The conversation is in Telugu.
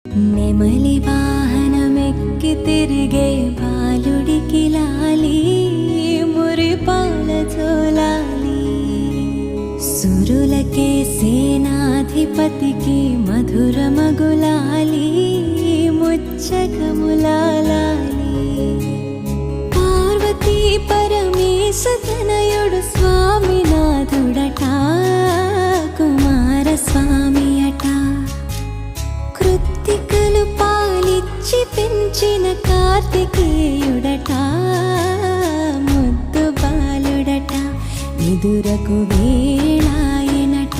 నెమలి వాహనమెక్కి తిరిగే బాలుడికి లాలి మురిపాల జోలాలి. సురులకే సేనాధిపతికి మధుర మగులాలి ముచ్చకములాలి. పార్వతీ పరమేశ తనయుడు స్వామినాథుడట కుమారస్వామి అట. కృత్తికలు పాలిచ్చి పెంచిన కార్తికేయుడట ముద్దు బాలుడట నిదురకు వేళాయనట.